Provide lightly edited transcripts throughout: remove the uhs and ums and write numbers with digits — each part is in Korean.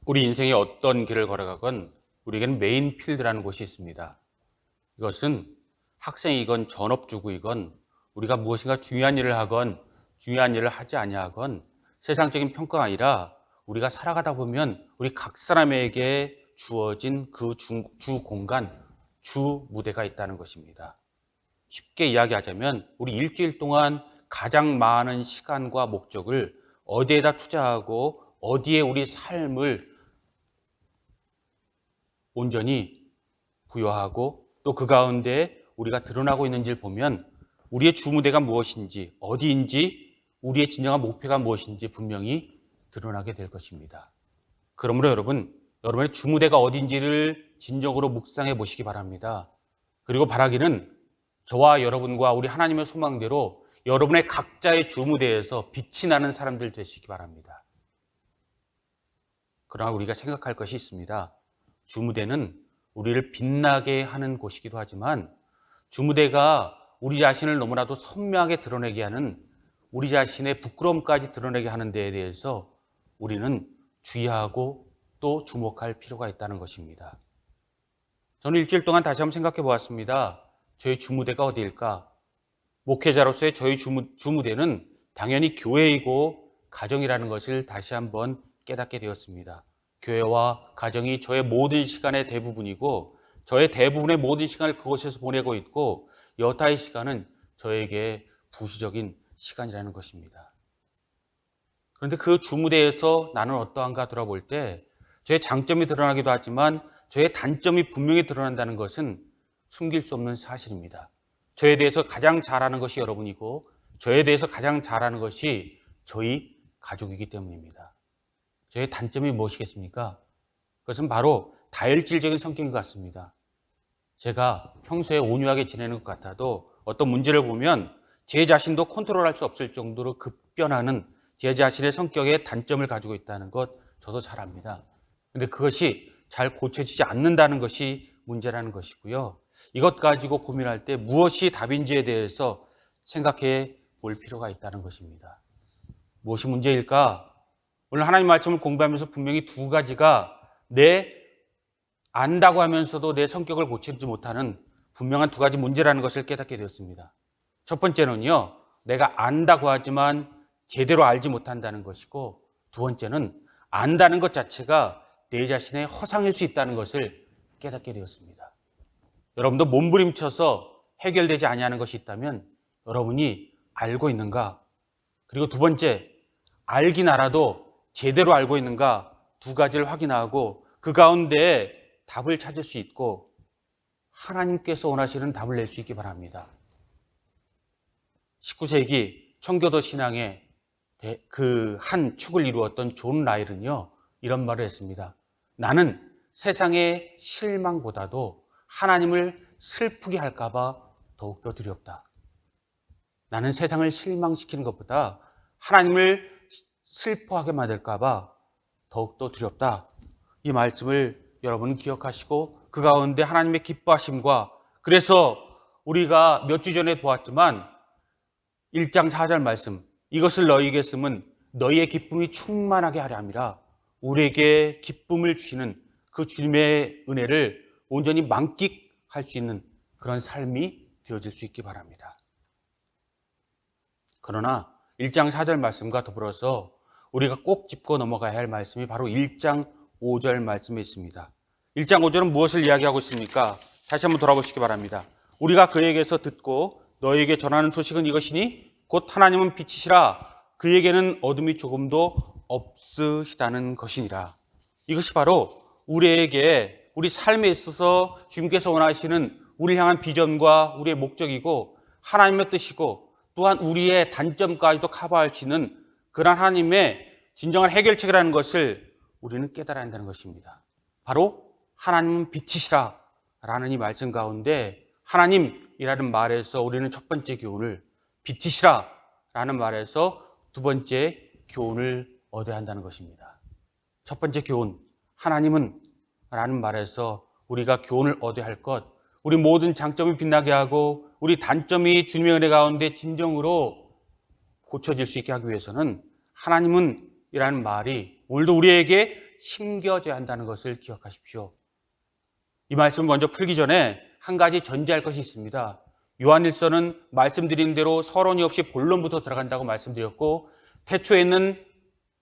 우리 인생의 어떤 길을 걸어가건 우리에게는 메인 필드라는 곳이 있습니다. 이것은 학생이건 전업주부이건 우리가 무엇인가 중요한 일을 하건 중요한 일을 하지 아니하건 세상적인 평가가 아니라 우리가 살아가다 보면 우리 각 사람에게 주어진 그 주 공간, 주 무대가 있다는 것입니다. 쉽게 이야기하자면 우리 일주일 동안 가장 많은 시간과 목적을 어디에다 투자하고 어디에 우리 삶을 온전히 부여하고 또 그 가운데 우리가 드러나고 있는지를 보면 우리의 주무대가 무엇인지 어디인지 우리의 진정한 목표가 무엇인지 분명히 드러나게 될 것입니다. 그러므로 여러분의 주무대가 어딘지를 진정으로 묵상해 보시기 바랍니다. 그리고 바라기는 저와 여러분과 우리 하나님의 소망대로 여러분의 각자의 주무대에서 빛이 나는 사람들 되시기 바랍니다. 그러나 우리가 생각할 것이 있습니다. 주무대는 우리를 빛나게 하는 곳이기도 하지만 주무대가 우리 자신을 너무나도 선명하게 드러내게 하는 우리 자신의 부끄러움까지 드러내게 하는 데에 대해서 우리는 주의하고 또 주목할 필요가 있다는 것입니다. 저는 일주일 동안 다시 한번 생각해 보았습니다. 저희 주무대가 어디일까? 목회자로서의 저희 주무대는 당연히 교회이고 가정이라는 것을 다시 한번 깨닫게 되었습니다. 교회와 가정이 저의 모든 시간의 대부분이고 저의 대부분의 모든 시간을 그곳에서 보내고 있고 여타의 시간은 저에게 부수적인 시간이라는 것입니다. 그런데 그 주무대에서 나는 어떠한가 돌아볼 때 저의 장점이 드러나기도 하지만 저의 단점이 분명히 드러난다는 것은 숨길 수 없는 사실입니다. 저에 대해서 가장 잘 아는 것이 여러분이고 저에 대해서 가장 잘 아는 것이 저희 가족이기 때문입니다. 저의 단점이 무엇이겠습니까? 그것은 바로 다혈질적인 성격인 것 같습니다. 제가 평소에 온유하게 지내는 것 같아도 어떤 문제를 보면 제 자신도 컨트롤할 수 없을 정도로 급변하는 제 자신의 성격의 단점을 가지고 있다는 것 저도 잘 압니다. 그런데 그것이 잘 고쳐지지 않는다는 것이 문제라는 것이고요. 이것 가지고 고민할 때 무엇이 답인지에 대해서 생각해 볼 필요가 있다는 것입니다. 무엇이 문제일까? 오늘 하나님 말씀을 공부하면서 분명히 두 가지가 안다고 하면서도 내 성격을 고치지 못하는 분명한 두 가지 문제라는 것을 깨닫게 되었습니다. 첫 번째는요, 내가 안다고 하지만 제대로 알지 못한다는 것이고, 두 번째는 안다는 것 자체가 내 자신의 허상일 수 있다는 것을 깨닫게 되었습니다. 여러분도 몸부림쳐서 해결되지 아니하는 것이 있다면 여러분이 알고 있는가? 그리고 두 번째, 알긴 알아도 제대로 알고 있는가? 두 가지를 확인하고 그 가운데 답을 찾을 수 있고 하나님께서 원하시는 답을 낼 수 있기 바랍니다. 19세기 청교도 신앙의 그 한 축을 이루었던 존 라일은요, 이런 말을 했습니다. 나는 세상의 실망보다도 하나님을 슬프게 할까봐 더욱더 두렵다. 나는 세상을 실망시키는 것보다 하나님을 슬퍼하게 만들까봐 더욱더 두렵다. 이 말씀을 여러분은 기억하시고 그 가운데 하나님의 기뻐하심과 그래서 우리가 몇 주 전에 보았지만 1장 4절 말씀 이것을 너희에게 쓰면 너희의 기쁨이 충만하게 하려 함이라 우리에게 기쁨을 주시는 그 주님의 은혜를 온전히 만끽할 수 있는 그런 삶이 되어질 수 있기 바랍니다. 그러나 1장 4절 말씀과 더불어서 우리가 꼭 짚고 넘어가야 할 말씀이 바로 1장 5절 말씀에 있습니다. 1장 5절은 무엇을 이야기하고 있습니까? 다시 한번 돌아보시기 바랍니다. 우리가 그에게서 듣고 너에게 전하는 소식은 이것이니 곧 하나님은 빛이시라 그에게는 어둠이 조금도 없으시다는 것이니라. 이것이 바로 우리에게 우리 삶에 있어서 주님께서 원하시는 우리를 향한 비전과 우리의 목적이고 하나님의 뜻이고 또한 우리의 단점까지도 커버할 수 있는 그런 하나님의 진정한 해결책이라는 것을 우리는 깨달아야 한다는 것입니다. 바로 하나님은 빛이시라 라는 이 말씀 가운데 하나님이라는 말에서 우리는 첫 번째 교훈을 빛이시라 라는 말에서 두 번째 교훈을 얻어야 한다는 것입니다. 첫 번째 교훈, 하나님은 라는 말에서 우리가 교훈을 얻어야 할 것, 우리 모든 장점이 빛나게 하고 우리 단점이 주님의 은혜 가운데 진정으로 고쳐질 수 있게 하기 위해서는 하나님은 이라는 말이 오늘도 우리에게 심겨져야 한다는 것을 기억하십시오. 이 말씀 먼저 풀기 전에 한 가지 전제할 것이 있습니다. 요한일서는 말씀드린 대로 서론이 없이 본론부터 들어간다고 말씀드렸고, 태초에 있는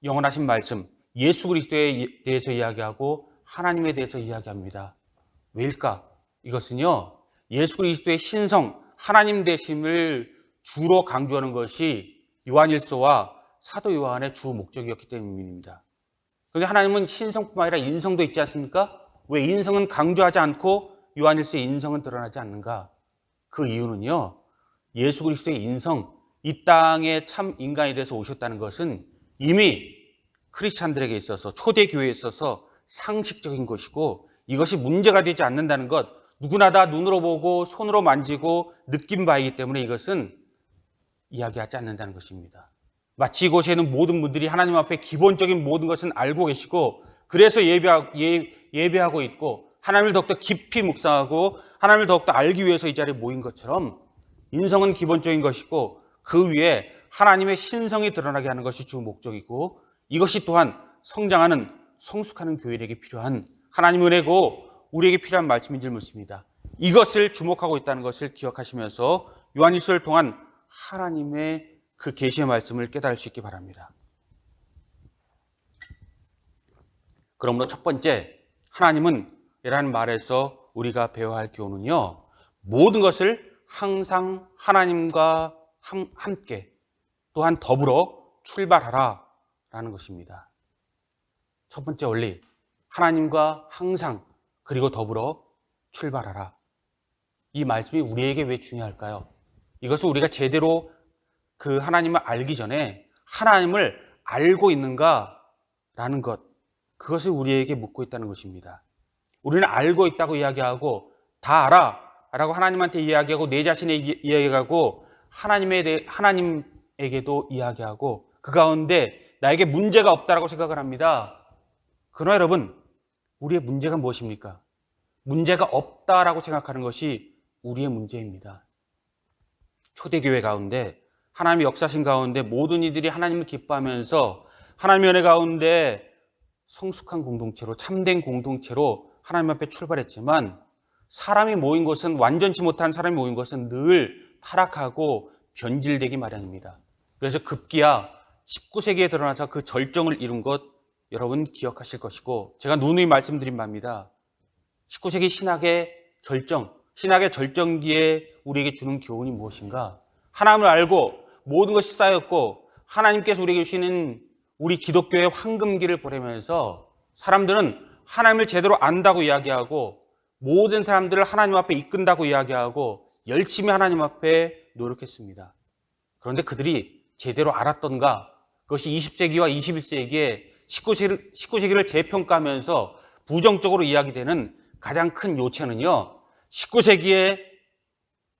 영원하신 말씀, 예수 그리스도에 대해서 이야기하고 하나님에 대해서 이야기합니다. 왜일까? 이것은요, 예수 그리스도의 신성, 하나님 되심을 주로 강조하는 것이 요한일서와 사도 요한의 주 목적이었기 때문입니다. 그런데 하나님은 신성뿐만 아니라 인성도 있지 않습니까? 왜 인성은 강조하지 않고 요한일서의 인성은 드러나지 않는가? 그 이유는요, 예수 그리스도의 인성, 이 땅에 참 인간이 돼서 오셨다는 것은 이미 크리스찬들에게 있어서, 초대교회에 있어서 상식적인 것이고, 이것이 문제가 되지 않는다는 것, 누구나 다 눈으로 보고 손으로 만지고 느낀 바이기 때문에 이것은 이야기하지 않는다는 것입니다. 마치 이곳에 있는 모든 분들이 하나님 앞에 기본적인 모든 것은 알고 계시고, 그래서 예배하고 있고, 하나님을 더욱더 깊이 묵상하고 하나님을 더욱더 알기 위해서 이 자리에 모인 것처럼, 인성은 기본적인 것이고 그 위에 하나님의 신성이 드러나게 하는 것이 주 목적이고, 이것이 또한 성장하는, 성숙하는 교회에게 필요한 하나님의 은혜고 우리에게 필요한 말씀인 줄 믿습니다. 이것을 주목하고 있다는 것을 기억하시면서 요한일서를 통한 하나님의 그 계시의 말씀을 깨달을 수 있기 바랍니다. 그러므로 첫 번째, 하나님은 이라는 말에서 우리가 배워야 할 교훈은요, 모든 것을 항상 하나님과 함께 또한 더불어 출발하라 라는 것입니다. 첫 번째 원리, 하나님과 항상 그리고 더불어 출발하라. 이 말씀이 우리에게 왜 중요할까요? 이것은 우리가 제대로 그 하나님을 알기 전에 하나님을 알고 있는가라는 것, 그것을 우리에게 묻고 있다는 것입니다. 우리는 알고 있다고 이야기하고 다 알아 라고 하나님한테 이야기하고 내 자신에게 이야기하고 하나님에게도 이야기하고 그 가운데 나에게 문제가 없다라고 생각을 합니다. 그러나 여러분, 우리의 문제가 무엇입니까? 문제가 없다라고 생각하는 것이 우리의 문제입니다. 초대교회 가운데 하나님의 역사신 가운데 모든 이들이 하나님을 기뻐하면서 하나님의 은혜 가운데 성숙한 공동체로, 참된 공동체로 하나님 앞에 출발했지만, 사람이 모인 것은, 완전치 못한 사람이 모인 것은 늘 타락하고 변질되기 마련입니다. 그래서 급기야 19세기에 드러나서 그 절정을 이룬 것 여러분 기억하실 것이고, 제가 누누이 말씀드린 바입니다. 19세기 신학의 절정, 신학의 절정기에 우리에게 주는 교훈이 무엇인가? 하나님을 알고 모든 것이 쌓였고 하나님께서 우리에게 주시는 우리 기독교의 황금기를 보내면서 사람들은 하나님을 제대로 안다고 이야기하고 모든 사람들을 하나님 앞에 이끈다고 이야기하고 열심히 하나님 앞에 노력했습니다. 그런데 그들이 제대로 알았던가? 그것이 20세기와 21세기에 19세기를 재평가하면서 부정적으로 이야기되는 가장 큰 요체는요, 19세기의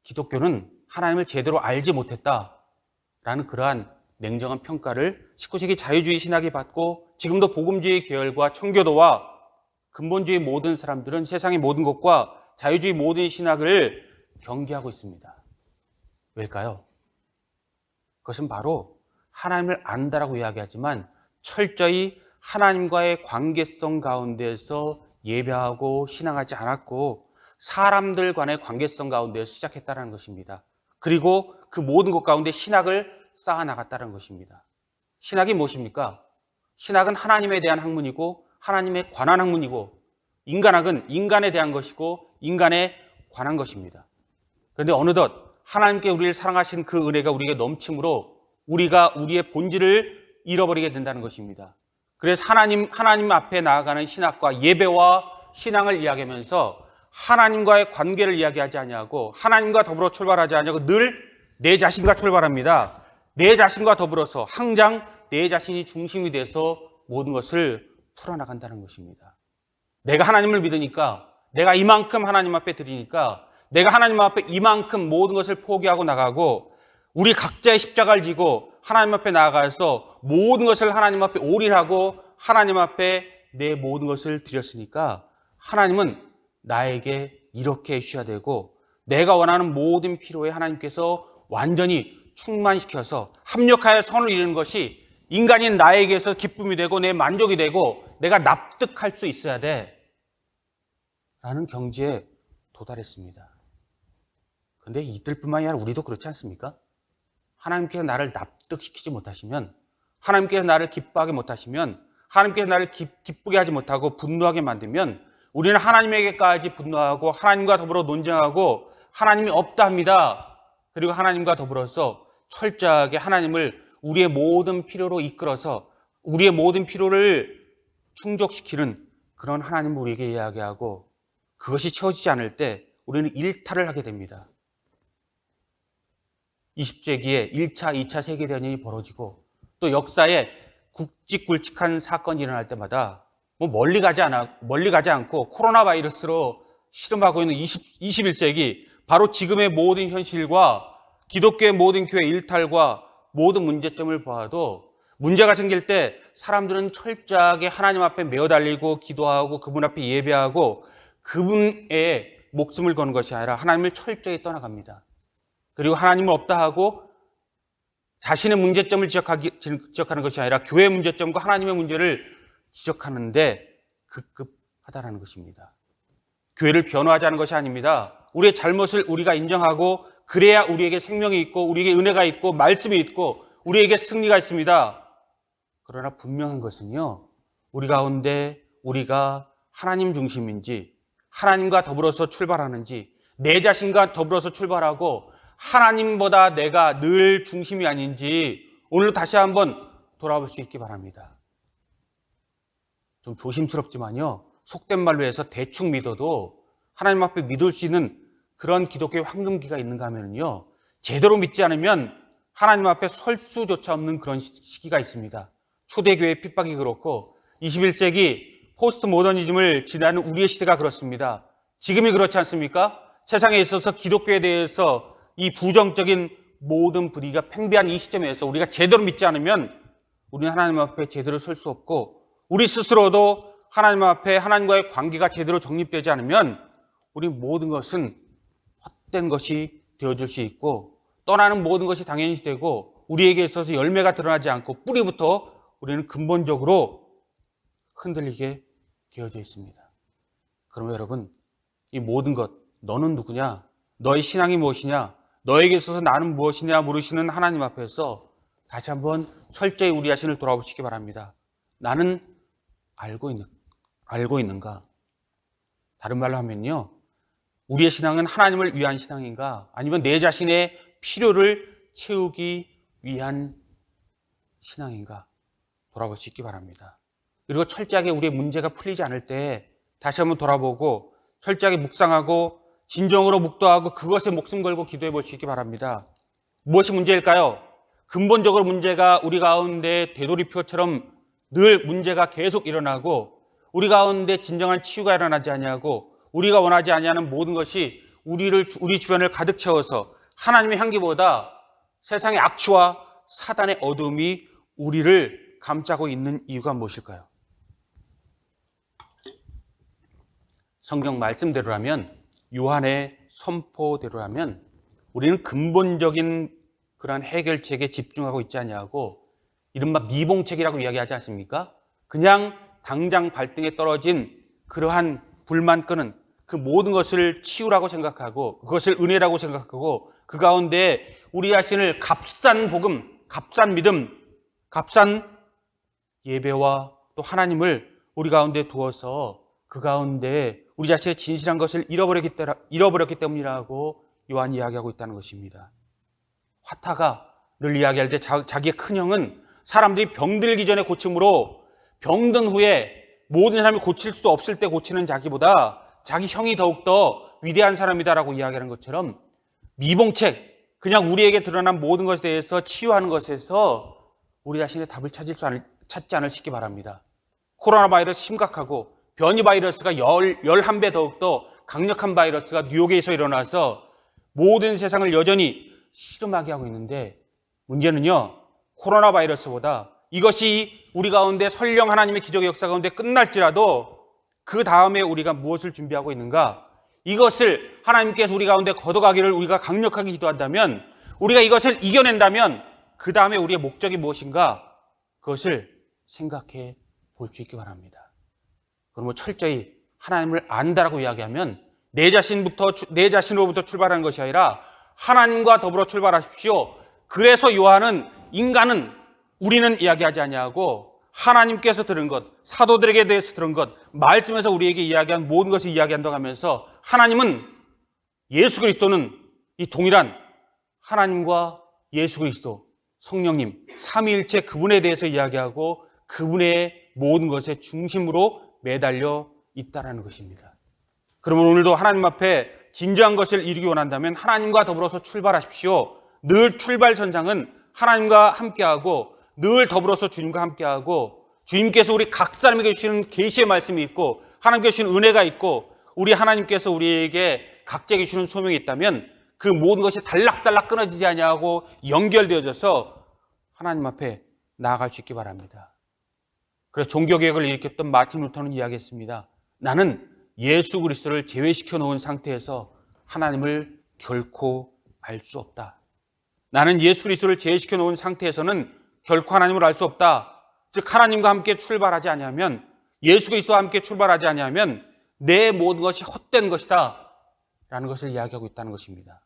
기독교는 하나님을 제대로 알지 못했다라는 그러한 냉정한 평가를 19세기 자유주의 신학이 받고, 지금도 복음주의 계열과 청교도와 근본주의 모든 사람들은 세상의 모든 것과 자유주의 모든 신학을 경계하고 있습니다. 왜일까요? 그것은 바로 하나님을 안다라고 이야기하지만 철저히 하나님과의 관계성 가운데서 예배하고 신앙하지 않았고 사람들 간의 관계성 가운데서 시작했다는 것입니다. 그리고 그 모든 것 가운데 신학을 쌓아나갔다는 것입니다. 신학이 무엇입니까? 신학은 하나님에 대한 학문이고 하나님에 관한 학문이고, 인간학은 인간에 대한 것이고 인간에 관한 것입니다. 그런데 어느덧 하나님께 우리를 사랑하신 그 은혜가 우리에게 넘침으로 우리가 우리의 본질을 잃어버리게 된다는 것입니다. 그래서 하나님 앞에 나아가는 신학과 예배와 신앙을 이야기하면서 하나님과의 관계를 이야기하지 아니하고 하나님과 더불어 출발하지 아니하고 늘 내 자신과 출발합니다. 내 자신과 더불어서 항상 내 자신이 중심이 돼서 모든 것을 풀어나간다는 것입니다. 내가 하나님을 믿으니까, 내가 이만큼 하나님 앞에 드리니까, 내가 하나님 앞에 이만큼 모든 것을 포기하고 나가고 우리 각자의 십자가를 지고 하나님 앞에 나아가서 모든 것을 하나님 앞에 올인하고 하나님 앞에 내 모든 것을 드렸으니까 하나님은 나에게 이렇게 해주셔야 되고, 내가 원하는 모든 필요에 하나님께서 완전히 충만시켜서 합력하여 선을 이루는 것이 인간인 나에게서 기쁨이 되고 내 만족이 되고 내가 납득할 수 있어야 돼. 라는 경지에 도달했습니다. 그런데 이들뿐만이 아니라 우리도 그렇지 않습니까? 하나님께서 나를 납득시키지 못하시면, 하나님께서 나를 기뻐하게 못하시면, 하나님께서 나를 기쁘게 하지 못하고 분노하게 만들면 우리는 하나님에게까지 분노하고 하나님과 더불어 논쟁하고 하나님이 없다 합니다. 그리고 하나님과 더불어서 철저하게 하나님을 우리의 모든 필요로 이끌어서 우리의 모든 필요를 충족시키는 그런 하나님을 우리에게 이야기하고 그것이 채워지지 않을 때 우리는 일탈을 하게 됩니다. 20세기에 1차, 2차 세계대전이 벌어지고 또 역사에 굵직굵직한 사건이 일어날 때마다 멀리 가지 않고 코로나 바이러스로 씨름하고 있는 21세기 바로 지금의 모든 현실과 기독교의 모든 교회 일탈과 모든 문제점을 보아도 문제가 생길 때 사람들은 철저하게 하나님 앞에 메어 달리고 기도하고 그분 앞에 예배하고 그분의 목숨을 거는 것이 아니라 하나님을 철저히 떠나갑니다. 그리고 하나님을 없다 하고 자신의 문제점을 지적하는 것이 아니라 교회의 문제점과 하나님의 문제를 지적하는데 급급하다는 것입니다. 교회를 변호하자는 것이 아닙니다. 우리의 잘못을 우리가 인정하고 그래야 우리에게 생명이 있고 우리에게 은혜가 있고 말씀이 있고 우리에게 승리가 있습니다. 그러나 분명한 것은요, 우리 가운데 우리가 하나님 중심인지 하나님과 더불어서 출발하는지 내 자신과 더불어서 출발하고 하나님보다 내가 늘 중심이 아닌지 오늘 다시 한번 돌아볼 수 있기 바랍니다. 좀 조심스럽지만요, 속된 말로 해서 대충 믿어도 하나님 앞에 믿을 수 있는 그런 기독교의 황금기가 있는가 하면요, 제대로 믿지 않으면 하나님 앞에 설 수조차 없는 그런 시기가 있습니다. 초대교회의 핍박이 그렇고 21세기 포스트 모더니즘을 지나는 우리의 시대가 그렇습니다. 지금이 그렇지 않습니까? 세상에 있어서 기독교에 대해서 이 부정적인 모든 분위기가 팽배한 이 시점에서 우리가 제대로 믿지 않으면 우리는 하나님 앞에 제대로 설 수 없고 우리 스스로도 하나님 앞에 하나님과의 관계가 제대로 정립되지 않으면 우리 모든 것은 헛된 것이 되어줄 수 있고 떠나는 모든 것이 당연히 되고 우리에게 있어서 열매가 드러나지 않고 뿌리부터 우리는 근본적으로 흔들리게 되어져 있습니다. 그러면 여러분, 이 모든 것, 너는 누구냐? 너의 신앙이 무엇이냐? 너에게 있어서 나는 무엇이냐 물으시는 하나님 앞에서 다시 한번 철저히 우리 자신을 돌아보시기 바랍니다. 나는 알고 있는가? 다른 말로 하면요, 우리의 신앙은 하나님을 위한 신앙인가? 아니면 내 자신의 필요를 채우기 위한 신앙인가? 돌아볼 수 있기 바랍니다. 그리고 철저하게 우리의 문제가 풀리지 않을 때 다시 한번 돌아보고 철저하게 묵상하고 진정으로 묵도하고 그것에 목숨 걸고 기도해 볼 수 있기 바랍니다. 무엇이 문제일까요? 근본적으로 문제가 우리 가운데 되돌이표처럼 늘 문제가 계속 일어나고 우리 가운데 진정한 치유가 일어나지 아니하고 우리가 원하지 아니하는 모든 것이 우리 주변을 가득 채워서 하나님의 향기보다 세상의 악취와 사단의 어둠이 우리를 감싸고 있는 이유가 무엇일까요? 성경 말씀대로라면, 요한의 선포대로라면 우리는 근본적인 그러한 해결책에 집중하고 있지 아니하고 이른바 미봉책이라고 이야기하지 않습니까? 그냥 당장 발등에 떨어진 그러한 불만 끄는 그 모든 것을 치유라고 생각하고 그것을 은혜라고 생각하고 그 가운데 우리 자신을 값싼 복음, 값싼 믿음, 값싼 예배와 또 하나님을 우리 가운데 두어서 그 가운데 우리 자신의 진실한 것을 잃어버렸기 때문이라고 요한이 이야기하고 있다는 것입니다. 화타가 늘 이야기할 때 자기의 큰형은 사람들이 병들기 전에 고침으로 병든 후에 모든 사람이 고칠 수 없을 때 고치는 자기보다 자기 형이 더욱더 위대한 사람이다라고 이야기하는 것처럼 미봉책, 그냥 우리에게 드러난 모든 것에 대해서 치유하는 것에서 우리 자신의 답을 찾지 않으시기 바랍니다. 코로나 바이러스 심각하고 변이 바이러스가 11배 더욱더 강력한 바이러스가 뉴욕에서 일어나서 모든 세상을 여전히 시름하게 하고 있는데 문제는요, 코로나 바이러스보다 이것이 우리 가운데 설령 하나님의 기적의 역사 가운데 끝날지라도 그 다음에 우리가 무엇을 준비하고 있는가, 이것을 하나님께서 우리 가운데 걷어가기를 우리가 강력하게 기도한다면, 우리가 이것을 이겨낸다면 그 다음에 우리의 목적이 무엇인가, 그것을 생각해 볼 수 있기 바랍니다. 그러면 철저히 하나님을 안다라고 이야기하면 내 자신으로부터 출발하는 것이 아니라 하나님과 더불어 출발하십시오. 그래서 요한은 인간은 우리는 이야기하지 아니하고 하나님께서 들은 것, 사도들에게 대해서 들은 것, 말씀에서 우리에게 이야기한 모든 것을 이야기한다고 하면서 하나님은 예수 그리스도는 이 동일한 하나님과 예수 그리스도, 성령님, 삼위일체 그분에 대해서 이야기하고 그분의 모든 것의 중심으로 매달려 있다라는 것입니다. 그러면 오늘도 하나님 앞에 진정한 것을 이루기 원한다면 하나님과 더불어서 출발하십시오. 늘 출발 전장은 하나님과 함께하고 늘 더불어서 주님과 함께하고 주님께서 우리 각 사람에게 주시는 계시의 말씀이 있고 하나님께 주시는 은혜가 있고 우리 하나님께서 우리에게 각자에게 주시는 소명이 있다면 그 모든 것이 달락달락 끊어지지 아니하고 연결되어져서 하나님 앞에 나아갈 수 있기 바랍니다. 그래서 종교개혁을 일으켰던 마틴 루터는 이야기했습니다. 나는 예수 그리스도를 제외시켜 놓은 상태에서 하나님을 결코 알 수 없다. 나는 예수 그리스도를 제외시켜 놓은 상태에서는 결코 하나님을 알 수 없다. 즉 하나님과 함께 출발하지 아니하면 예수 그리스도와 함께 출발하지 아니하면 내 모든 것이 헛된 것이다 라는 것을 이야기하고 있다는 것입니다.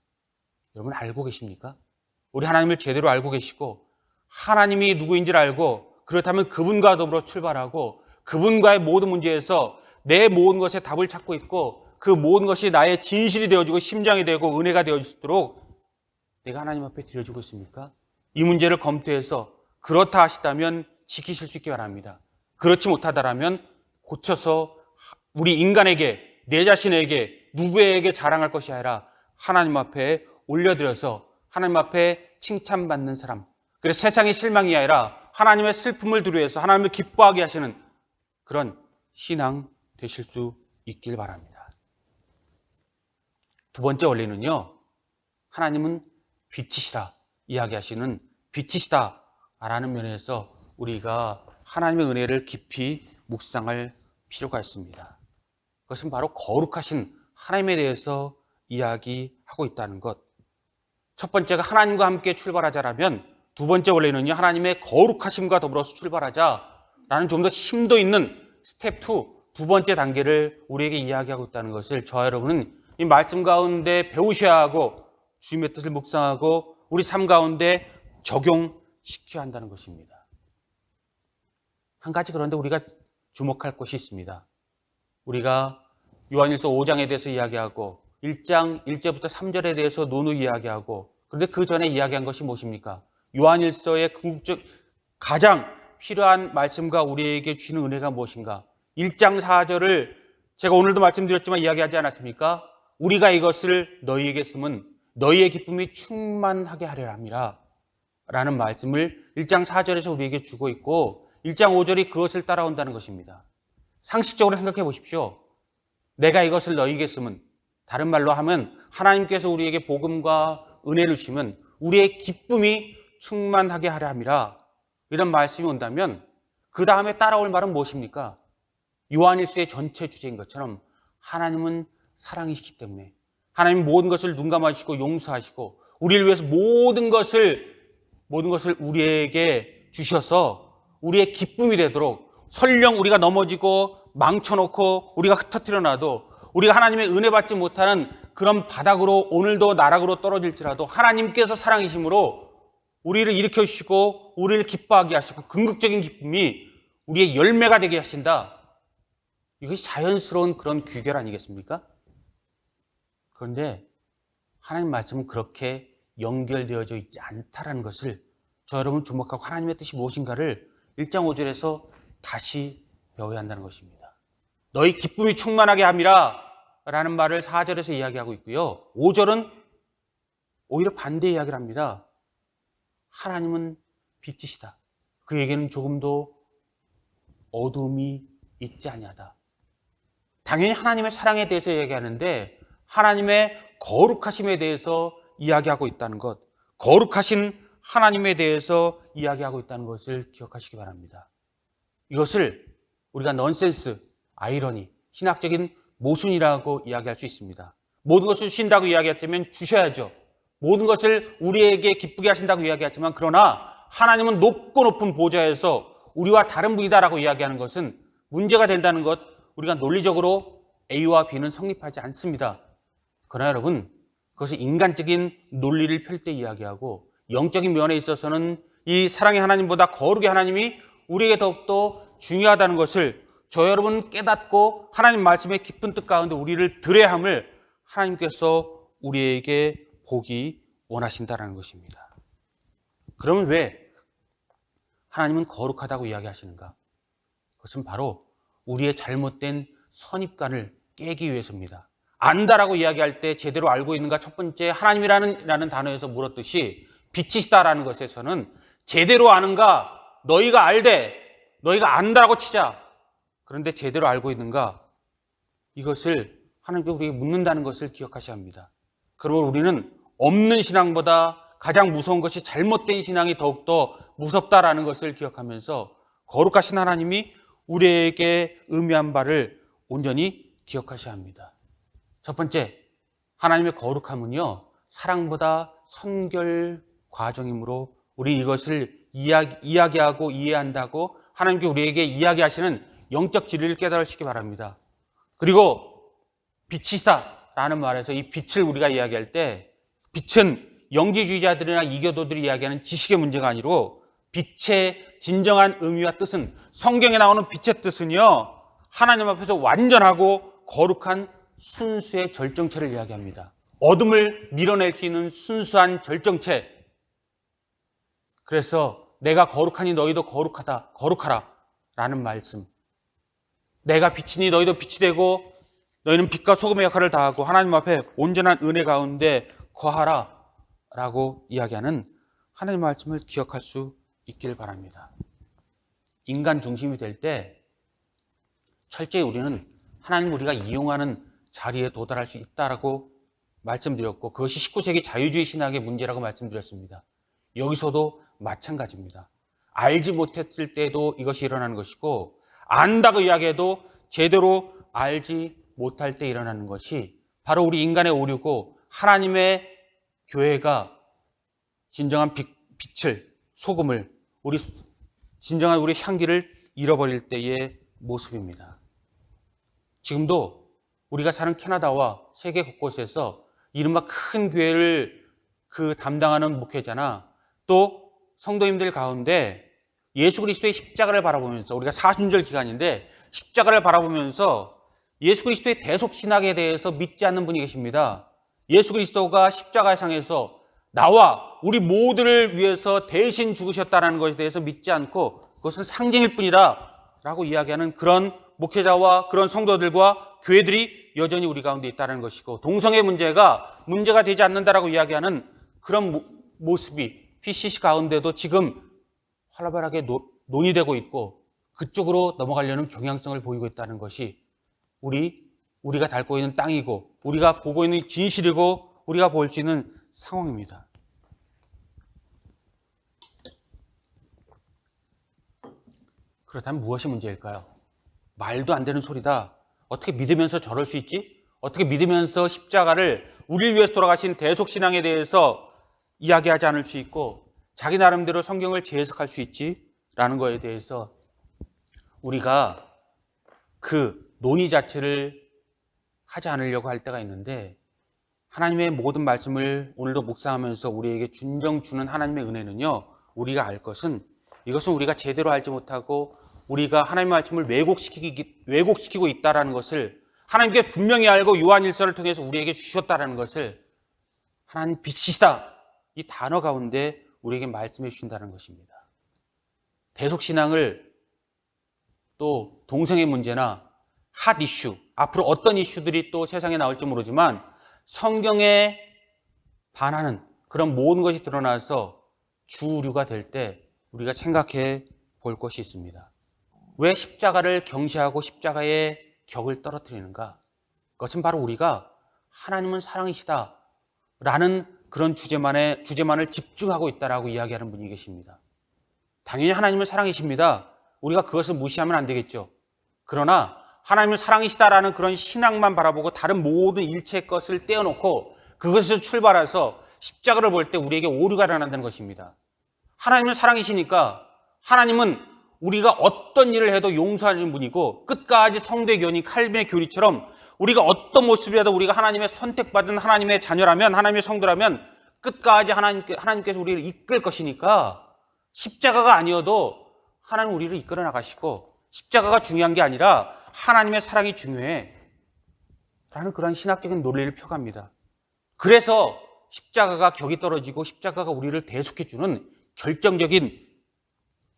여러분 알고 계십니까? 우리 하나님을 제대로 알고 계시고 하나님이 누구인지를 알고 그렇다면 그분과 더불어 출발하고 그분과의 모든 문제에서 내 모든 것에 답을 찾고 있고 그 모든 것이 나의 진실이 되어지고 심장이 되고 은혜가 되어지도록 내가 하나님 앞에 드려지고 있습니까? 이 문제를 검토해서 그렇다 하시다면 지키실 수 있기 바랍니다. 그렇지 못하다라면 고쳐서 우리 인간에게 내 자신에게 누구에게 자랑할 것이 아니라 하나님 앞에 올려드려서 하나님 앞에 칭찬받는 사람, 그래서 세상의 실망이 아니라 하나님의 슬픔을 두려워해서 하나님을 기뻐하게 하시는 그런 신앙 되실 수 있길 바랍니다. 두 번째 원리는요, 하나님은 빛이시다 이야기하시는 빛이시다라는 면에서 우리가 하나님의 은혜를 깊이 묵상할 필요가 있습니다. 그것은 바로 거룩하신 하나님에 대해서 이야기하고 있다는 것. 첫 번째가 하나님과 함께 출발하자라면 두 번째 원리는요, 하나님의 거룩하심과 더불어서 출발하자라는 좀 더 심도 있는 스텝 2, 두 번째 단계를 우리에게 이야기하고 있다는 것을 저와 여러분은 이 말씀 가운데 배우셔야 하고 주님의 뜻을 묵상하고 우리 삶 가운데 적용시켜야 한다는 것입니다. 한 가지 그런데 우리가 주목할 것이 있습니다. 우리가 요한일서 5장에 대해서 이야기하고 1장 1절부터 3절에 대해서 논의 이야기하고 그런데 그 전에 이야기한 것이 무엇입니까? 요한일서의 궁극적 가장 필요한 말씀과 우리에게 주시는 은혜가 무엇인가? 1장 4절을 제가 오늘도 말씀드렸지만 이야기하지 않았습니까? 우리가 이것을 너희에게 쓰면 너희의 기쁨이 충만하게 하리라 함이라 라는 말씀을 1장 4절에서 우리에게 주고 있고 1장 5절이 그것을 따라온다는 것입니다. 상식적으로 생각해 보십시오. 내가 이것을 너희에게 쓰면, 다른 말로 하면 하나님께서 우리에게 복음과 은혜를 주시면 우리의 기쁨이 충만하게 하려 함이라 이런 말씀이 온다면 그 다음에 따라올 말은 무엇입니까? 요한일서의 전체 주제인 것처럼 하나님은 사랑이시기 때문에 하나님 모든 것을 눈감아주시고 용서하시고 우리를 위해서 모든 것을 우리에게 주셔서 우리의 기쁨이 되도록 설령 우리가 넘어지고 망쳐놓고 우리가 흩어뜨려 놔도 우리가 하나님의 은혜 받지 못하는 그런 바닥으로 오늘도 나락으로 떨어질지라도 하나님께서 사랑이심으로 우리를 일으켜 주시고 우리를 기뻐하게 하시고 궁극적인 기쁨이 우리의 열매가 되게 하신다. 이것이 자연스러운 그런 귀결 아니겠습니까? 그런데 하나님 말씀은 그렇게 연결되어져 있지 않다라는 것을 저 여러분 주목하고 하나님의 뜻이 무엇인가를 1장 5절에서 다시 배워야 한다는 것입니다. 너희 기쁨이 충만하게 함이라 라는 말을 4절에서 이야기하고 있고요. 5절은 오히려 반대 이야기를 합니다. 하나님은 빛이시다. 그에게는 조금도 어둠이 있지 아니하다. 당연히 하나님의 사랑에 대해서 이야기하는데 하나님의 거룩하심에 대해서 이야기하고 있다는 것, 거룩하신 하나님에 대해서 이야기하고 있다는 것을 기억하시기 바랍니다. 이것을 우리가 넌센스, 아이러니, 신학적인 모순이라고 이야기할 수 있습니다. 모든 것을 주신다고 이야기했다면 주셔야죠. 모든 것을 우리에게 기쁘게 하신다고 이야기했지만 그러나 하나님은 높고 높은 보좌에서 우리와 다른 분이다라고 이야기하는 것은 문제가 된다는 것, 우리가 논리적으로 A와 B는 성립하지 않습니다. 그러나 여러분, 그것은 인간적인 논리를 펼 때 이야기하고 영적인 면에 있어서는 이 사랑의 하나님보다 거룩의 하나님이 우리에게 더욱더 중요하다는 것을 저 여러분 깨닫고 하나님 말씀의 깊은 뜻 가운데 우리를 들여야 함을 하나님께서 우리에게 보기 원하신다는 것입니다. 그러면 왜 하나님은 거룩하다고 이야기하시는가? 그것은 바로 우리의 잘못된 선입관을 깨기 위해서입니다. 안다라고 이야기할 때 제대로 알고 있는가? 첫 번째 하나님이라는 단어에서 물었듯이 빛이시다라는 것에서는 제대로 아는가? 너희가 알되 너희가 안다라고 치자. 그런데 제대로 알고 있는가? 이것을 하나님께 우리에게 묻는다는 것을 기억하셔야 합니다. 그러면 우리는 없는 신앙보다 가장 무서운 것이 잘못된 신앙이 더욱더 무섭다라는 것을 기억하면서 거룩하신 하나님이 우리에게 의미한 바를 온전히 기억하셔야 합니다. 첫 번째, 하나님의 거룩함은요, 사랑보다 선결 과정이므로 우리 이것을 이야기하고 이해한다고 하나님께 우리에게 이야기하시는 영적 진리를 깨달으시기 바랍니다. 그리고 빛이시다라는 말에서 이 빛을 우리가 이야기할 때 빛은 영지주의자들이나 이교도들이 이야기하는 지식의 문제가 아니고 빛의 진정한 의미와 뜻은 성경에 나오는 빛의 뜻은요, 하나님 앞에서 완전하고 거룩한 순수의 절정체를 이야기합니다. 어둠을 밀어낼 수 있는 순수한 절정체. 그래서 내가 거룩하니 너희도 거룩하라 라는 말씀. 내가 빛이니 너희도 빛이 되고 너희는 빛과 소금의 역할을 다하고 하나님 앞에 온전한 은혜 가운데 거하라 라고 이야기하는 하나님의 말씀을 기억할 수 있기를 바랍니다. 인간 중심이 될 때 철저히 우리는 하나님 우리가 이용하는 자리에 도달할 수 있다라고 말씀드렸고 그것이 19세기 자유주의 신학의 문제라고 말씀드렸습니다. 여기서도 마찬가지입니다. 알지 못했을 때도 이것이 일어나는 것이고 안다고 이야기해도 제대로 알지 못할 때 일어나는 것이 바로 우리 인간의 오류고 하나님의 교회가 진정한 빛을, 소금을, 진정한 우리 향기를 잃어버릴 때의 모습입니다. 지금도 우리가 사는 캐나다와 세계 곳곳에서 이른바 큰 교회를 담당하는 목회자나 또 성도님들 가운데 예수 그리스도의 십자가를 바라보면서 우리가 사순절 기간인데 십자가를 바라보면서 예수 그리스도의 대속신학에 대해서 믿지 않는 분이 계십니다. 예수 그리스도가 십자가상에서 나와 우리 모두를 위해서 대신 죽으셨다는 것에 대해서 믿지 않고 그것은 상징일 뿐이다 라고 이야기하는 그런 목회자와 그런 성도들과 교회들이 여전히 우리 가운데 있다는 것이고 동성애 문제가 되지 않는다라고 이야기하는 그런 모습이 PCC 가운데도 지금 활발하게 논의되고 있고 그쪽으로 넘어가려는 경향성을 보이고 있다는 것이 우리가 닳고 있는 땅이고 우리가 보고 있는 진실이고 우리가 볼 수 있는 상황입니다. 그렇다면 무엇이 문제일까요? 말도 안 되는 소리다. 어떻게 믿으면서 저럴 수 있지? 어떻게 믿으면서 십자가를 우리를 위해서 돌아가신 대속신앙에 대해서 이야기하지 않을 수 있고 자기 나름대로 성경을 재해석할 수 있지? 라는 거에 대해서 우리가 그 논의 자체를 하지 않으려고 할 때가 있는데 하나님의 모든 말씀을 오늘도 묵상하면서 우리에게 준정 주는 하나님의 은혜는요, 우리가 알 것은 이것은 우리가 제대로 알지 못하고 우리가 하나님의 말씀을 왜곡시키고 있다는 것을 하나님께 분명히 알고 요한일서를 통해서 우리에게 주셨다는 것을 하나님 빛이시다 이 단어 가운데 우리에게 말씀해 주신다는 것입니다. 대속신앙을 또 동성애 문제나 핫 이슈, 앞으로 어떤 이슈들이 또 세상에 나올지 모르지만 성경에 반하는 그런 모든 것이 드러나서 주류가 될 때 우리가 생각해 볼 것이 있습니다. 왜 십자가를 경시하고 십자가의 격을 떨어뜨리는가? 그것은 바로 우리가 하나님은 사랑이시다 라는 그런 주제만을 집중하고 있다라고 이야기하는 분이 계십니다. 당연히 하나님은 사랑이십니다. 우리가 그것을 무시하면 안 되겠죠. 그러나 하나님은 사랑이시다라는 그런 신앙만 바라보고 다른 모든 일체의 것을 떼어놓고 그것에서 출발해서 십자가를 볼 때 우리에게 오류가 일어난다는 것입니다. 하나님은 사랑이시니까 하나님은 우리가 어떤 일을 해도 용서하는 분이고 끝까지 성도의 교훈인 칼빈의 교리처럼 우리가 어떤 모습이라도 우리가 하나님의 선택받은 하나님의 자녀라면 하나님의 성도라면 끝까지 하나님께서 우리를 이끌 것이니까 십자가가 아니어도 하나님 우리를 이끌어 나가시고 십자가가 중요한 게 아니라 하나님의 사랑이 중요해 라는 그런 신학적인 논리를 펴갑니다. 그래서 십자가가 격이 떨어지고 십자가가 우리를 대속해 주는 결정적인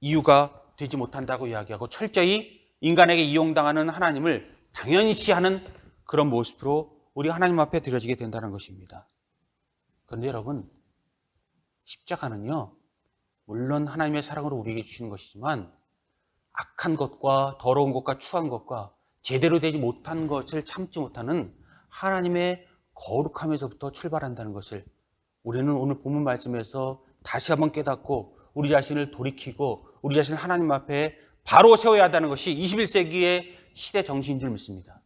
이유가 되지 못한다고 이야기하고 철저히 인간에게 이용당하는 하나님을 당연시하는 그런 모습으로 우리가 하나님 앞에 드려지게 된다는 것입니다. 그런데 여러분, 십자가는요, 물론 하나님의 사랑으로 우리에게 주시는 것이지만 악한 것과 더러운 것과 추한 것과 제대로 되지 못한 것을 참지 못하는 하나님의 거룩함에서부터 출발한다는 것을 우리는 오늘 본문 말씀에서 다시 한번 깨닫고 우리 자신을 돌이키고 우리 자신을 하나님 앞에 바로 세워야 한다는 것이 21세기의 시대 정신인 줄 믿습니다.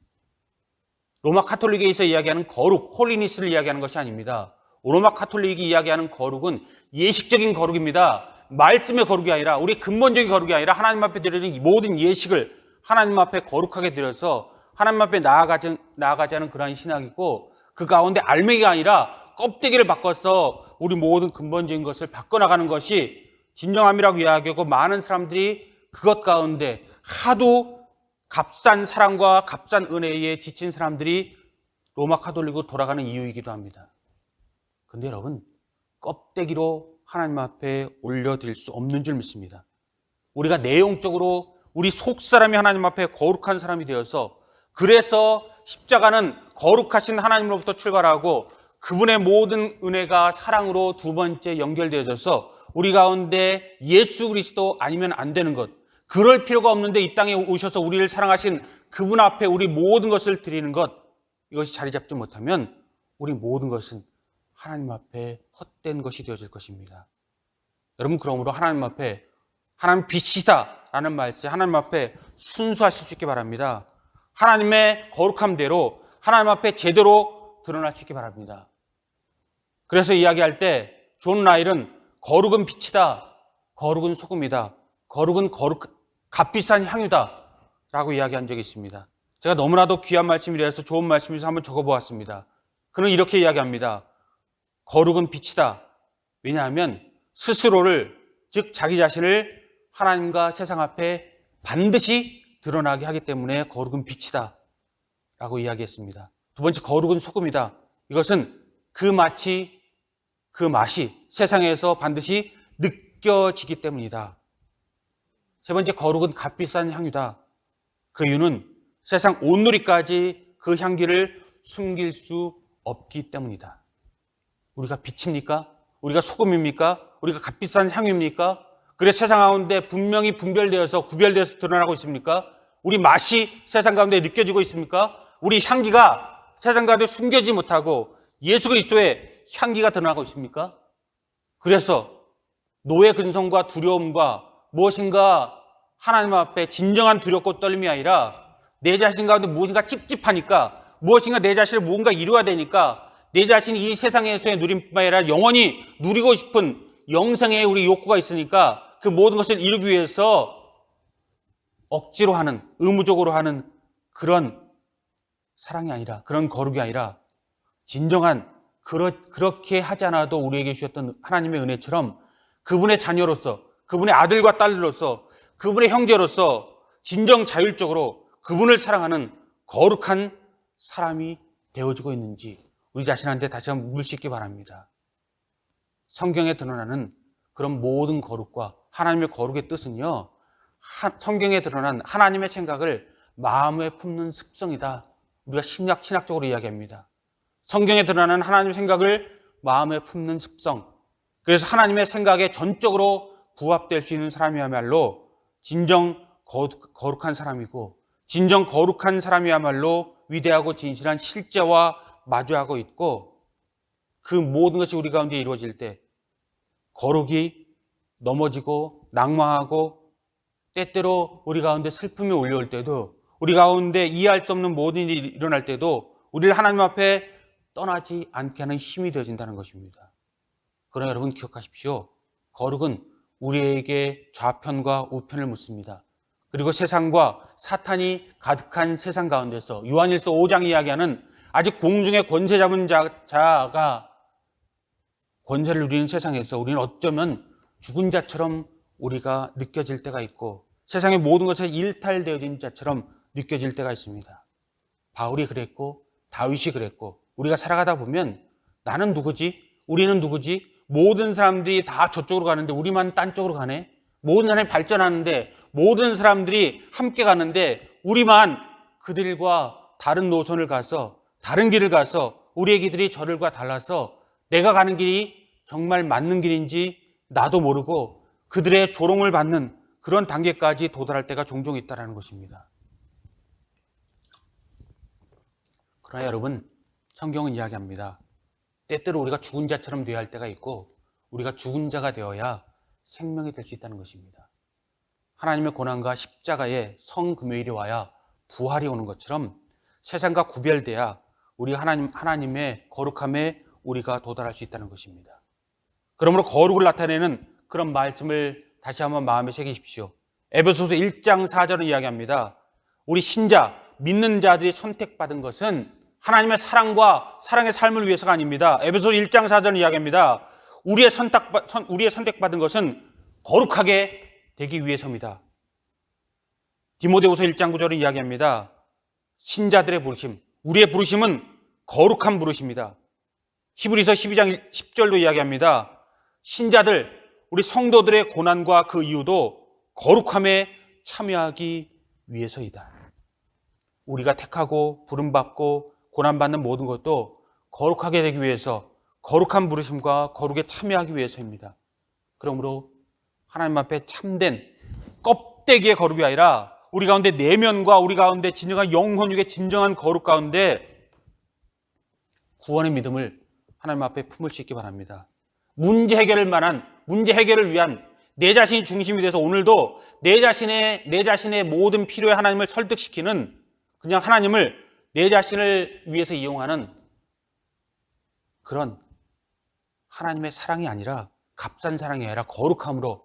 로마 카톨릭에서 이야기하는 거룩, 홀리니스를 이야기하는 것이 아닙니다. 로마 카톨릭이 이야기하는 거룩은 예식적인 거룩입니다. 말씀의 거룩이 아니라 우리 근본적인 거룩이 아니라 하나님 앞에 드려진 모든 예식을 하나님 앞에 거룩하게 드려서 하나님 앞에 나아가자는 그러한 신학이고 그 가운데 알맹이가 아니라 껍데기를 바꿔서 우리 모든 근본적인 것을 바꿔나가는 것이 진정함이라고 이야기하고 많은 사람들이 그것 가운데 하도 값싼 사랑과 값싼 은혜에 지친 사람들이 로마 카톨릭으로 돌아가는 이유이기도 합니다. 그런데 여러분, 껍데기로 하나님 앞에 올려드릴 수 없는 줄 믿습니다. 우리가 내용적으로 우리 속사람이 하나님 앞에 거룩한 사람이 되어서 그래서 십자가는 거룩하신 하나님으로부터 출발하고 그분의 모든 은혜가 사랑으로 두 번째 연결되어져서 우리 가운데 예수 그리스도 아니면 안 되는 것, 그럴 필요가 없는데 이 땅에 오셔서 우리를 사랑하신 그분 앞에 우리 모든 것을 드리는 것, 이것이 자리 잡지 못하면 우리 모든 것은 하나님 앞에 헛된 것이 되어질 것입니다. 여러분, 그러므로 하나님 앞에 하나님 빛이다 라는 말씀, 하나님 앞에 순수하실 수 있게 바랍니다. 하나님의 거룩함대로 하나님 앞에 제대로 드러날 수 있게 바랍니다. 그래서 이야기할 때 존 라일은 거룩은 빛이다, 거룩은 소금이다, 거룩은 값비싼 향유다 라고 이야기한 적이 있습니다. 제가 너무나도 귀한 말씀이라서 좋은 말씀이라서 한번 적어보았습니다. 그는 이렇게 이야기합니다. 거룩은 빛이다. 왜냐하면 스스로를, 즉 자기 자신을 하나님과 세상 앞에 반드시 드러나게 하기 때문에 거룩은 빛이다 라고 이야기했습니다. 두 번째, 거룩은 소금이다. 이것은 그 맛이 세상에서 반드시 느껴지기 때문이다. 세 번째, 거룩은 값비싼 향유다. 그 이유는 세상 온누리까지 그 향기를 숨길 수 없기 때문이다. 우리가 빛입니까? 우리가 소금입니까? 우리가 값비싼 향유입니까? 그래 세상 가운데 분명히 구별되어서 드러나고 있습니까? 우리 맛이 세상 가운데 느껴지고 있습니까? 우리 향기가 세상 가운데 숨겨지지 못하고 예수 그리스도의 향기가 드러나고 있습니까? 그래서 노의 근성과 두려움과 무엇인가 하나님 앞에 진정한 두렵고 떨림이 아니라 내 자신 가운데 무엇인가 찝찝하니까, 무엇인가 내 자신을 무언가 이루어야 되니까 내 자신이 이 세상에서의 누림뿐만 아니라 영원히 누리고 싶은 영생의 우리 욕구가 있으니까 그 모든 것을 이루기 위해서 억지로 하는, 의무적으로 하는 그런 사랑이 아니라, 그런 거룩이 아니라 진정한 그렇게 하지 않아도 우리에게 주셨던 하나님의 은혜처럼 그분의 자녀로서, 그분의 아들과 딸로서, 그분의 형제로서 진정 자율적으로 그분을 사랑하는 거룩한 사람이 되어지고 있는지 우리 자신한테 다시 한번 묻을 수 있기 바랍니다. 성경에 드러나는 그런 모든 거룩과 하나님의 거룩의 뜻은요, 성경에 드러난 하나님의 생각을 마음에 품는 습성이다. 우리가 신학적으로 이야기합니다. 성경에 드러나는 하나님의 생각을 마음에 품는 습성. 그래서 하나님의 생각에 전적으로 부합될 수 있는 사람이야말로 진정 거룩한 사람이고, 진정 거룩한 사람이야말로 위대하고 진실한 실제와 마주하고 있고, 그 모든 것이 우리 가운데 이루어질 때 거룩이 넘어지고 낙망하고 때때로 우리 가운데 슬픔이 올려올 때도, 우리 가운데 이해할 수 없는 모든 일이 일어날 때도 우리를 하나님 앞에 떠나지 않게 하는 힘이 되어진다는 것입니다. 그러나 여러분 기억하십시오. 거룩은 우리에게 좌편과 우편을 묻습니다. 그리고 세상과 사탄이 가득한 세상 가운데서 요한일서 5장 이야기하는 아직 공중의 권세 잡은 자가 권세를 누리는 세상에서 우리는 어쩌면 죽은 자처럼 우리가 느껴질 때가 있고 세상의 모든 것에 일탈되어진 자처럼 느껴질 때가 있습니다. 바울이 그랬고 다윗이 그랬고 우리가 살아가다 보면 나는 누구지? 우리는 누구지? 모든 사람들이 다 저쪽으로 가는데 우리만 딴 쪽으로 가네? 모든 사람이 발전하는데 모든 사람들이 함께 가는데 우리만 그들과 다른 노선을 가서 다른 길을 가서 우리의 길이 저들과 달라서 내가 가는 길이 정말 맞는 길인지 나도 모르고 그들의 조롱을 받는 그런 단계까지 도달할 때가 종종 있다는 것입니다. 그러나 여러분, 성경은 이야기합니다. 때때로 우리가 죽은 자처럼 되어야 할 때가 있고 우리가 죽은 자가 되어야 생명이 될 수 있다는 것입니다. 하나님의 고난과 십자가의 성금요일이 와야 부활이 오는 것처럼 세상과 구별돼야 우리 하나님의 거룩함에 우리가 도달할 수 있다는 것입니다. 그러므로 거룩을 나타내는 그런 말씀을 다시 한번 마음에 새기십시오. 에베소서 1장 4절은 이야기합니다. 우리 신자, 믿는 자들이 선택받은 것은 하나님의 사랑과 사랑의 삶을 위해서가 아닙니다. 에베소서 1장 4절은 이야기합니다. 우리의 선택받은 것은 거룩하게 되기 위해서입니다. 디모데후서 1장 9절은 이야기합니다. 신자들의 부르심, 우리의 부르심은 거룩한 부르심입니다. 히브리서 12장 10절도 이야기합니다. 신자들, 우리 성도들의 고난과 그 이유도 거룩함에 참여하기 위해서이다. 우리가 택하고 부름받고 고난받는 모든 것도 거룩하게 되기 위해서 거룩한 부르심과 거룩에 참여하기 위해서입니다. 그러므로 하나님 앞에 참된 껍데기의 거룩이 아니라 우리 가운데 내면과 우리 가운데 진정한 영혼육의 진정한 거룩 가운데 구원의 믿음을 하나님 앞에 품을 수 있기 바랍니다. 문제 해결을 위한 내 자신이 중심이 돼서 오늘도 내 자신의 모든 필요에 하나님을 설득시키는 그냥 하나님을 내 자신을 위해서 이용하는 그런 하나님의 사랑이 아니라 값싼 사랑이 아니라 거룩함으로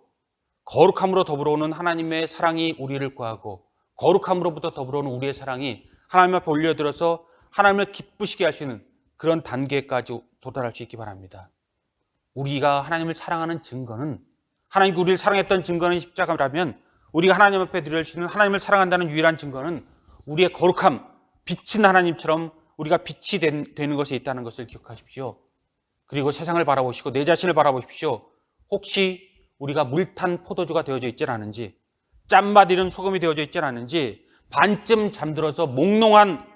더불어 오는 하나님의 사랑이 우리를 구하고 거룩함으로부터 더불어 오는 우리의 사랑이 하나님 앞에 올려들어서 하나님을 기쁘시게 할 수 있는 그런 단계까지 도달할 수 있기 바랍니다. 우리가 하나님을 사랑하는 증거는 하나님이 우리를 사랑했던 증거는 십자가라면 우리가 하나님 앞에 드릴 수 있는 하나님을 사랑한다는 유일한 증거는 우리의 거룩함, 빛인 하나님처럼 우리가 빛이 되는 것에 있다는 것을 기억하십시오. 그리고 세상을 바라보시고 내 자신을 바라보십시오. 혹시 우리가 물탄 포도주가 되어져 있지 않은지, 짠맛 잃은 소금이 되어져 있지 않은지, 반쯤 잠들어서 몽롱한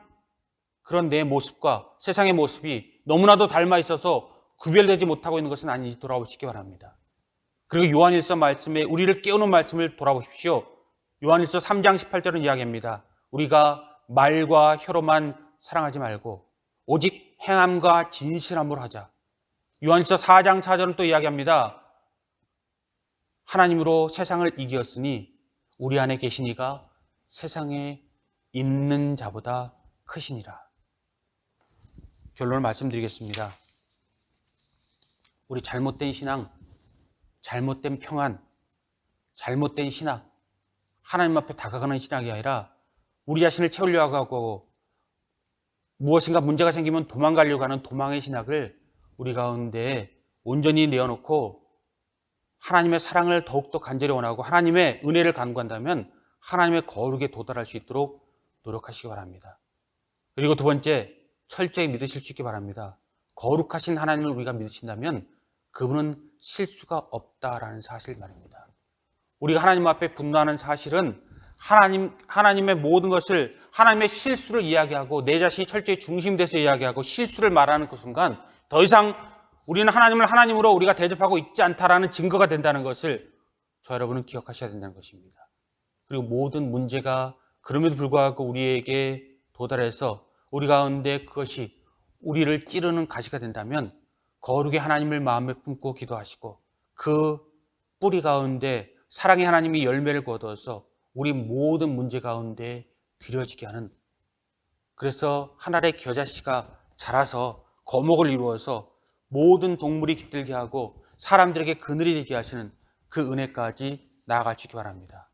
그런 내 모습과 세상의 모습이 너무나도 닮아 있어서 구별되지 못하고 있는 것은 아닌지 돌아보시기 바랍니다. 그리고 요한일서 말씀에 우리를 깨우는 말씀을 돌아보십시오. 요한일서 3장 18절은 이야기합니다. 우리가 말과 혀로만 사랑하지 말고 오직 행함과 진실함으로 하자. 요한일서 4장 4절은 또 이야기합니다. 하나님으로 세상을 이기었으니 우리 안에 계신 이가 세상에 있는 자보다 크시니라. 결론을 말씀드리겠습니다. 우리 잘못된 신앙, 잘못된 평안, 잘못된 신학, 하나님 앞에 다가가는 신학이 아니라 우리 자신을 채우려고 하고 무엇인가 문제가 생기면 도망가려고 하는 도망의 신학을 우리 가운데 온전히 내어놓고 하나님의 사랑을 더욱더 간절히 원하고 하나님의 은혜를 간구한다면 하나님의 거룩에 도달할 수 있도록 노력하시기 바랍니다. 그리고 두 번째, 철저히 믿으실 수 있기 바랍니다. 거룩하신 하나님을 우리가 믿으신다면 그분은 실수가 없다라는 사실 말입니다. 우리가 하나님 앞에 분노하는 사실은 하나님의 모든 것을 하나님의 실수를 이야기하고 내 자신이 철저히 중심돼서 이야기하고 실수를 말하는 그 순간 더 이상 우리는 하나님을 하나님으로 우리가 대접하고 있지 않다라는 증거가 된다는 것을 저 여러분은 기억하셔야 된다는 것입니다. 그리고 모든 문제가 그럼에도 불구하고 우리에게 도달해서 우리 가운데 그것이 우리를 찌르는 가시가 된다면 거룩의 하나님을 마음에 품고 기도하시고 그 뿌리 가운데 사랑의 하나님이 열매를 거둬서 우리 모든 문제 가운데 들여지게 하는, 그래서 한 알의 겨자씨가 자라서 거목을 이루어서 모든 동물이 깃들게 하고 사람들에게 그늘이 되게 하시는 그 은혜까지 나아갈 수 있기 바랍니다.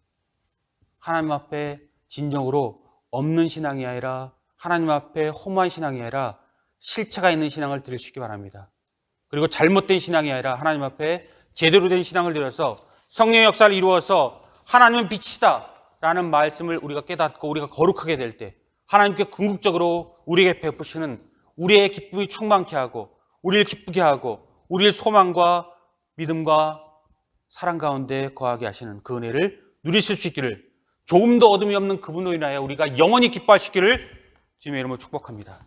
하나님 앞에 진정으로 없는 신앙이 아니라 하나님 앞에 허무한 신앙이 아니라 실체가 있는 신앙을 드릴 수 있기 바랍니다. 그리고 잘못된 신앙이 아니라 하나님 앞에 제대로 된 신앙을 드려서 성령의 역사를 이루어서 하나님은 빛이다 라는 말씀을 우리가 깨닫고 우리가 거룩하게 될 때 하나님께 궁극적으로 우리에게 베푸시는 우리의 기쁨이 충만케 하고 우리를 기쁘게 하고 우리의 소망과 믿음과 사랑 가운데 거하게 하시는 그 은혜를 누리실 수 있기를, 조금도 어둠이 없는 그분으로 인하여 우리가 영원히 기뻐할 수 있기를 주님의 이름으로 축복합니다.